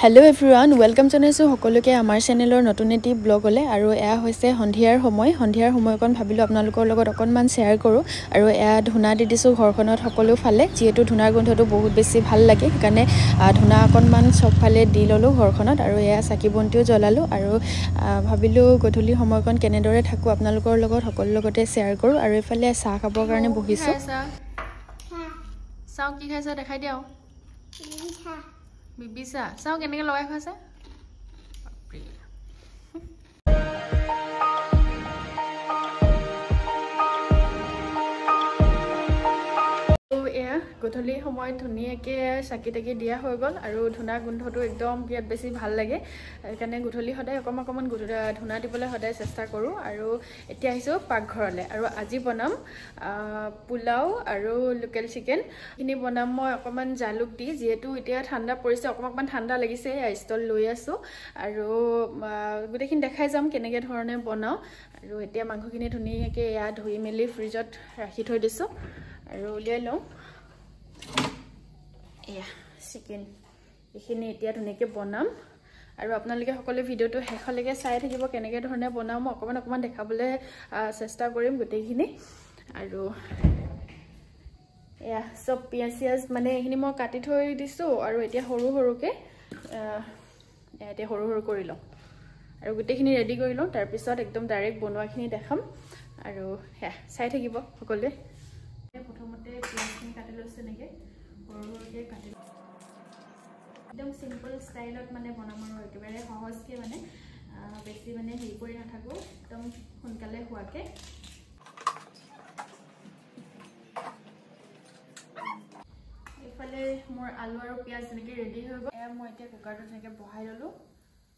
Hello everyone welcome जनाइছো সকলোকে আমাৰ চেনেলৰ নতুন এটি ব্লগলে আৰু এয়া হৈছে সন্ধিয়াৰ সময়কন ভাবিলো আপোনালোকৰ লগত অকনমান শেয়াৰ কৰো আৰু এয়া ধুনা দি দিছো ঘৰখনত সকলো ফালে যেহেতু ধুনাৰ গন্ধটো বহুত বেছি ভাল লাগে কাৰণে ধুনা অকনমান সব ফালে দি ললো ঘৰখনত আৰু এয়া চাকি বন্তিও জ্বলালো আৰু ভাবিলো গধূলি সময়কন কেনেদৰে থাকো আপোনালোকৰ লগত সকলো লগতে শেয়াৰ কৰো আৰু এফালে চাহ খাবৰ কাৰণে বহিছো চাও কি খাইছা দেখাই দিও Bibisa, sao cái này cái loại khoa গধূলি সময়ত ধুনীয়াকে চাকি তাকি দিয়া হৈ গল আৰু ধুনা গোন্ধটো একদম বিৰাট বেছি ভাল লাগে কাৰণে গধূলি সদায় অকমান ধুনা দিবলৈ সদায় চেষ্টা কৰো আৰু এতিয়া আহিছো পাকঘৰলে আৰু আজি বনাম পোলাও আৰু লোকেল চিকেন কিনি বনাম মই অকমান জালুক দি যেহেতু এতিয়া ঠাণ্ডা পৰিছে অকমান ঠাণ্ডা লাগিছে ষ্টল লৈ আছো আৰু গুটেখিনি দেখাই যাম কেনেকে ধৰণে বনাও আৰু এতিয়া মাংসখিনি ধুনীয়াকে ইয়া ধুই মেলি ফ্ৰিজত ৰাখি থৈ দিছো আৰু উলিয়াই লওঁ এয়া চিকেন এখিনি এতিয়া ধুনীয়াকে বনাম আৰু আপোনালোকে সকলো ভিডিওটো হেখলৈকে চাই থাকিব কেনেকে ধৰণে বনাও মই অকমান দেখাবলৈ চেষ্টা কৰিম গুটেখিনি আৰু এয়া সব পিয়াজ মানে এখিনি মই কাটি থৈ দিছো আৰু এতিয়া সৰুকে এতিয়া সৰু কৰি লওঁ আৰু গুটেখিনি ৰেডি কৰি লওঁ তাৰ পিছত একদম ডাইৰেক্ট বনোৱাখিনি দেখাম আৰু হে চাই থাকিব সকলোৱে প্ৰথমতে পিয়াজখিনি কাটি লৈছো নেকি সৰুকে কাটি একদম সিম্পল ষ্টাইলত মানে বনাম আৰু একেবাৰে সহজকে মানে বেছি মানে হেৰি কৰি নাথাকো একদম সোনকালে হোৱাকে এফালে মোৰ আলু আৰু পিয়াজ এনেকে ৰেডি হৈ গ'ল এয়া মই এতিয়া কুকাৰটো এনেকে বহাই ললো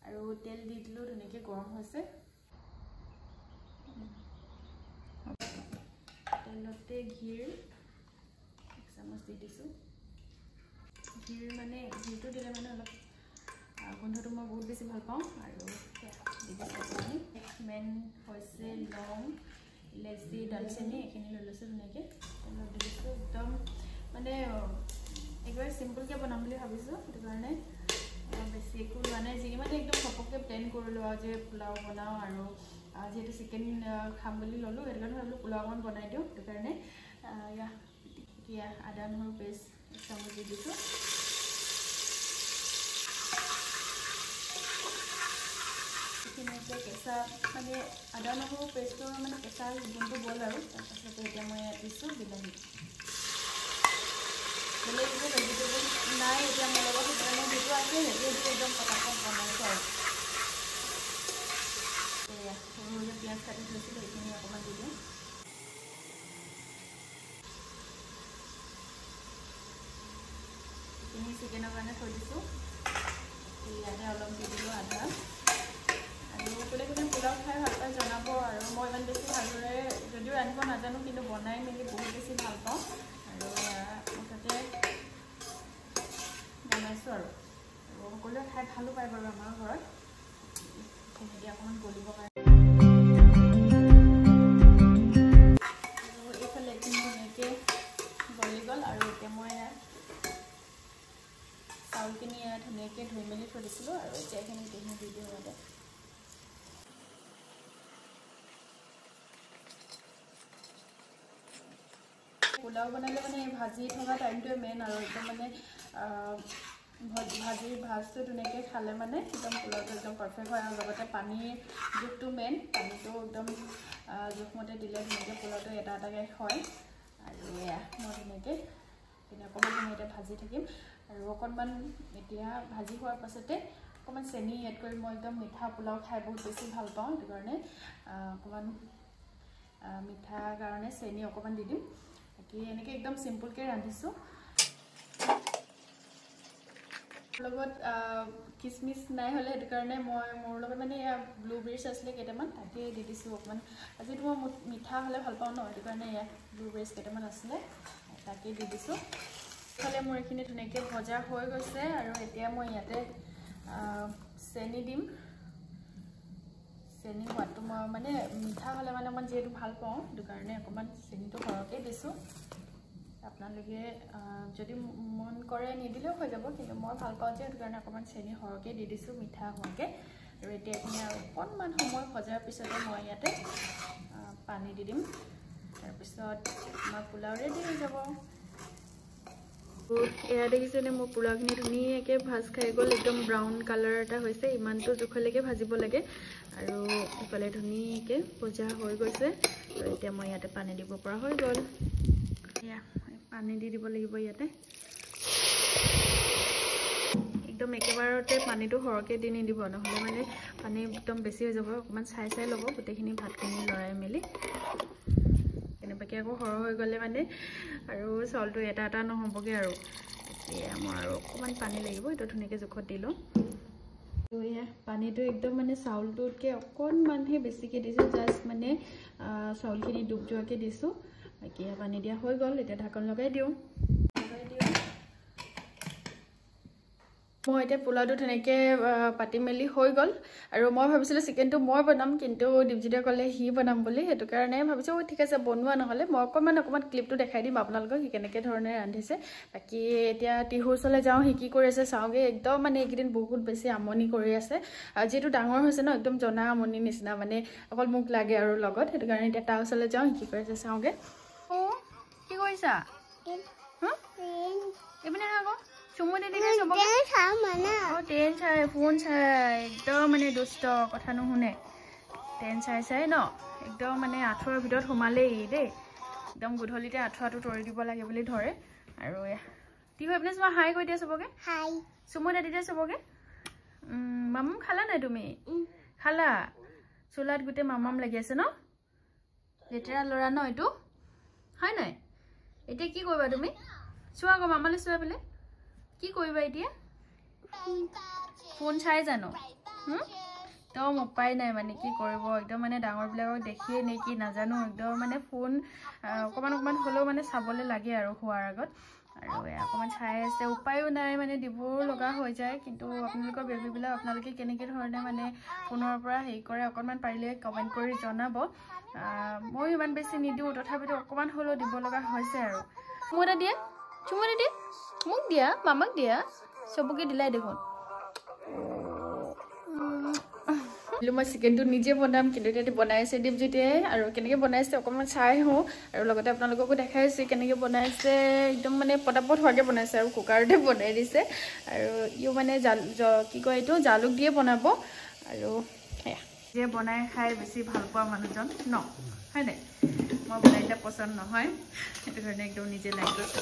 আৰু তেল দি দিলো ধুনীয়াকে গৰম হৈছে তেলতে ঘিৰ এক চামুচ দি দিছো ঘিৰ মানে ঘিৰটো দিলে মানে অলপ গন্ধটো মই বহুত বেছি ভাল পাওঁ আৰু মেন হৈছে লং ইলাচি দালচেনি এখিনি লৈ লৈছো ধুনীয়াকে তেলত দি দিছো একদম মানে একবাৰ সিম্পলকে বনাম বুলি ভাবিছো সেইটো কাৰণে বেছি একো মানে যি মানে একদম সপককে প্লেন কৰিলো আৰু যে পোলাও বনাও আৰু যেহেতু চিকেন খাম বুলি ললো সেইটো কাৰণে ভাবিলো পোলাও অকণ বনাই দিওঁ সেইটো কাৰণে আদা নহৰু পেষ্ট এক চামুচ দি দিছো এইখিনিতে কেঁচা মানে আদা নহৰু পেষ্টৰ মানে কেঁচা গুণটো গ'ল আৰু তাৰপাছতে এতিয়া মই দিছো বিলাহী বেলেগ একো ভেজিটেবল নাই এতিয়া মোৰ লগত সেইকাৰণে যিটো আছে সেইটো একদম পটাপট বনাইছো আৰু সৰুকে পিঁয়াজ কাটি থৈছিলো এইখিনি অকণমান দি দিওঁ এইখিনি চিকেনৰ কাৰণে থৈ দিছোঁ ইয়াতে অলপ দি দিলোঁ আদা আৰু কোনে পোলাও খাই ভাল পায় জনাব আৰু মই ইমান বেছি ভালদৰে যদিও ৰান্ধিব নাজানো কিন্তু বনাই মেলি বহুত বেছি ভাল পাওঁ আৰু মুঠতে বনাইছোঁ আৰু সকলোৱে খাই ভালো পায় বাৰু আমাৰ ঘৰত এতিয়া অকণমান গলিবৰ কাৰণে এইফালে এইখিনি ধুনীয়াকৈ গলি গ'ল আৰু এতিয়া মই চাউলখিনি ধুনীয়াকৈ ধুই মেলি থৈ দিছিলোঁ আৰু এতিয়া এইখিনি গোটেইখিনি দি দিওঁ ইয়াতে পোলাও বনালে মানে ভাজি থকা টাইমটোৱে মেইন আৰু একদম মানে ভাজটো ধুনীয়াকৈ খালে মানে একদম পোলাওটো একদম পাৰফেক্ট হয় আৰু লগতে পানীৰ জোখটো মেইন পানীটো একদম জোখমতে দিলে ধুনীয়াকৈ পোলাওটো এটা এটাকৈ হয় আৰু এয়া মই ধুনীয়াকৈ অকণমান সময় এতিয়া ভাজি থাকিম আৰু অকণমান এতিয়া ভাজি হোৱাৰ পাছতে অকণমান চেনি এড কৰি মই একদম মিঠা পোলাও খাই বহুত বেছি ভাল পাওঁ সেইটো কাৰণে অকণমান মিঠা কাৰণে চেনি অকণমান দি দিম বাকী এনেকৈ একদম চিম্পলকৈ ৰান্ধিছোঁ লগত কিচমিচ নাই হ'লে সেইটো কাৰণে মই মোৰ লগত মানে এয়া ব্লুবেৰিজ আছিলে কেইটামান তাকে দি দিছোঁ অকণমান যিহেতু মই মিঠা হ'লে ভাল পাওঁ ন সেইটো কাৰণে এয়া ব্লুবেৰিজ কেইটামান আছিলে তাকে দি দিছোঁ ইফালে মোৰ এইখিনি ধুনীয়াকৈ ভজা হৈ গৈছে আৰু এতিয়া মই ইয়াতে চেনি দিম চেনি সোৱাদটো মই মানে মিঠা হ'লে মানে অকণমান যিহেতু ভাল পাওঁ সেইটো কাৰণে অকণমান চেনিটো সৰহকৈ দিছোঁ আপোনালোকে যদি মন কৰে নিদিলেও হৈ যাব, কিন্তু মই ভাল পাওঁ যে সেইটো কাৰণে অকণমান চেনি সৰহকৈ দি দিছোঁ মিঠা হোৱাকৈ। আৰু এতিয়া এইখিনি আৰু অকণমান সময় ভজাৰ পিছতে মই ইয়াতে পানী দি দিম। তাৰপিছত আমাৰ পোলাও ৰেডি হৈ যাব। এয়া দেখিছেনে মোৰ পোলাওখিনি ধুনীয়াকৈ ভাজ খাই গ'ল, একদম ব্ৰাউন কালাৰ এটা হৈছে। ইমানটো জোখলৈকে ভাজিব লাগে। আৰু ইফালে ধুনীয়াকৈ ভজা হৈ গৈছে। আৰু এতিয়া মই ইয়াতে পানী দিব পৰা হৈ গ'ল। এয়া পানী দি দিব লাগিব ইয়াতে। একদম একেবাৰতে পানীটো সৰহকৈ দি নিদিব, নহ'লে মানে পানী একদম বেছি হৈ যাব। অকণমান চাই চাই ল'ব গোটেইখিনি ভাতখিনি লৰাই মেলি। কেনেবাকৈ আকৌ সৰহ হৈ গ'লে মানে আৰু চাউলটো এটা এটা নহ'বগৈ আৰু। এতিয়া মই আৰু অকণমান পানী লাগিব, এইটো ধুনীয়াকৈ জোখত দি লওঁ। এয়া পানীটো একদম মানে চাউলটোতকৈ অকণমানহে বেছিকৈ দিছোঁ, জাষ্ট মানে চাউলখিনি ডুব যোৱাকৈ দিছোঁ। বাকী পানী দিয়া হৈ গ'ল, এতিয়া ঢাকন লগাই দিওঁ। মই এতিয়া পোলাওটো তেনেকৈ পাতি মেলি হৈ গ'ল। আৰু মই ভাবিছিলোঁ চিকেনটো মই বনাম, কিন্তু দীপজিতে ক'লে সি বনাম বুলি। সেইটো কাৰণে ভাবিছোঁ ঠিক আছে বনোৱা নহ'লে মই অকণমান ক্লিপটো দেখাই দিম আপোনালোকক সি কেনেকৈ ধৰণে ৰান্ধিছে। বাকী এতিয়া টিহুৰ ওচৰলৈ যাওঁ, সি কি কৰি আছে চাওঁগৈ। একদম মানে এইকেইদিন বহুত বেছি আমনি কৰি আছে। যিহেতু ডাঙৰ হৈছে ন, একদম জনা আমনি নিচিনা, মানে অকল মোক লাগে আৰু লগত। সেইটো কাৰণে এতিয়া তাৰ ওচৰলৈ যাওঁ, সি কি কৰি আছে চাওঁগৈ। কি কৰিছা? এইপিনে আকৌ চুমু দিদি চবকে ট্ৰেইন চাই ফোন চাই একদম মানে দুষ্ট, কথা নুশুনে। ট্ৰেইন চাই চাই ন একদম মানে আঁঠুৱাৰ ভিতৰত সোমালেই দেই। একদম গধূলিতে আঁঠুৱাটো তৰি দিব লাগে বুলি ধৰে। আৰু টিহু এইপিনে চোৱা, হাই কৈ দিয়া চবকে। চুমু দাদি দিয়া চবকে। মামাম খালা নাই তুমি? খালা? চোলাত গোটেই মামাম লাগি আছে ন? লেতেৰা ল'ৰা ন এইটো, হয় নাই? এতিয়া কি কৰিবা তুমি? চোৱা আকৌ মামালৈ চোৱা পেলাই কি কৰিবা এতিয়া? ফোন চাই জানো? একদম উপায় নাই মানে কি কৰিব। একদম মানে ডাঙৰবিলাকক দেখিয়ে নে কি নাজানো, একদম মানে ফোন অকণমান হ'লেও মানে চাবলৈ লাগে আৰু শোৱাৰ আগত। আৰু অকণমান চাই আছে, উপায়ো নাই মানে দিবও লগা হৈ যায়। কিন্তু আপোনালোকৰ বেবীবিলাক আপোনালোকে কেনেকৈ ধৰণে মানে ফোনৰ পৰা হেৰি কৰে অকণমান পাৰিলে কমেণ্ট কৰি জনাব। ময়ো ইমান বেছি নিদিওঁ, তথাপিতো অকণমান হ'লেও দিব লগা হৈছে আৰু। চুমু এটা দিয়া, চুমু এটা দিয়া, মোক দিয়া, মামাক দিয়া, চবকে দিলাই দেখোন। মই চিকেনটো নিজে বনাম, কিন্তু এতিয়া বনাইছে দীপজ্যোতিয়ে। আৰু কেনেকৈ বনাইছে অকণমান চাই আহোঁ, আৰু লগতে আপোনালোককো দেখাইছে কেনেকৈ বনাইছে। একদম মানে পটাপট হোৱাকৈ বনাইছে, আৰু কুকাৰতে বনাই দিছে। আৰু ইও মানে কি কয় এইটো জালুক দিয়ে বনাব। আৰু সেয়া যে বনাই খাই বেছি ভাল পোৱা মানুহজন ন, হয় নাই? মই বনাই দিলে পচন্দ নহয়, সেইটো কাৰণে একদম নিজে লাগি গৈছে।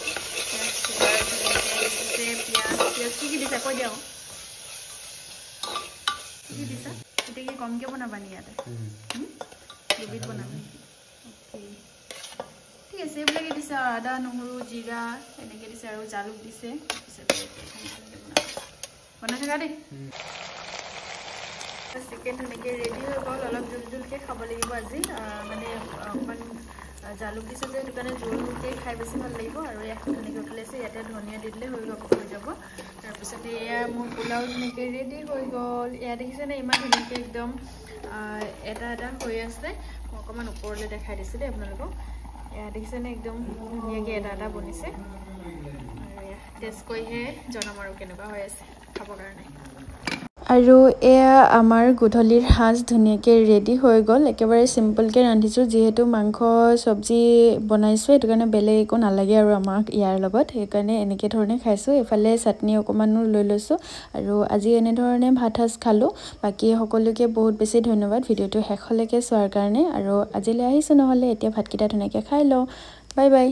পিঁয়াজ কি কি দিছা কৈ দিয়া আকৌ। কি কি দিছা? এতিয়া কি কমকৈ বনাবা নি ইয়াতে? দুবিধ বনাবা নেকি? অ'কে, ঠিক আছে। এইবিলাকে দিছে আৰু আদা নহৰু জিৰা এনেকৈ দিছে, আৰু জালুক দিছে। বনাই থাকা দেই। চিকেন ধুনীয়াকৈ ৰেডি হৈ গ'ল। অলপ জোল জোলকৈ খাব লাগিব আজি, মানে অকণমান জালুক দিছে যে সেইটো কাৰণে জোলকৈ খাই বেছি ভাল লাগিব। আৰু ইয়াত ধুনীয়াকৈ উতলাইছে, ইয়াতে ধনিয়া দি দিলে হৈ যাব। তাৰপিছতে এয়া মোৰ পোলাও ধুনীয়াকৈ ৰেডি হৈ গ'ল। এয়া দেখিছেনে ইমান ধুনীয়াকৈ একদম এটা এটা হৈ আছে। মই অকণমান ওপৰলৈ দেখাই দিছোঁ দেই আপোনালোকক। এয়া দেখিছেনে একদম ধুনীয়াকৈ এটা এটা বনিছে। আৰু এয়া টেষ্ট কৰিহে জনাম আৰু কেনেকুৱা হৈ আছে খাবৰ কাৰণে। আৰু এয়া আমাৰ গধূলিৰ সাঁজ ধুনীয়াকৈ ৰেডি হৈ গ'ল। একেবাৰে চিম্পলকৈ ৰান্ধিছোঁ, যিহেতু মাংস চব্জি বনাইছোঁ, সেইটো কাৰণে বেলেগ একো নালাগে আৰু আমাক ইয়াৰ লগত। সেইকাৰণে এনেকৈ ধৰণে খাইছোঁ। এইফালে চাটনি অকণমানো লৈ লৈছোঁ। আৰু আজি এনেধৰণে ভাত সাঁজ খালোঁ। বাকী সকলোকে বহুত বেছি ধন্যবাদ ভিডিঅ'টো শেষলৈকে চোৱাৰ কাৰণে। আৰু আজিলৈ আহিছোঁ, নহ'লে এতিয়া ভাতকেইটা ধুনীয়াকৈ খাই লওঁ। Bye bye.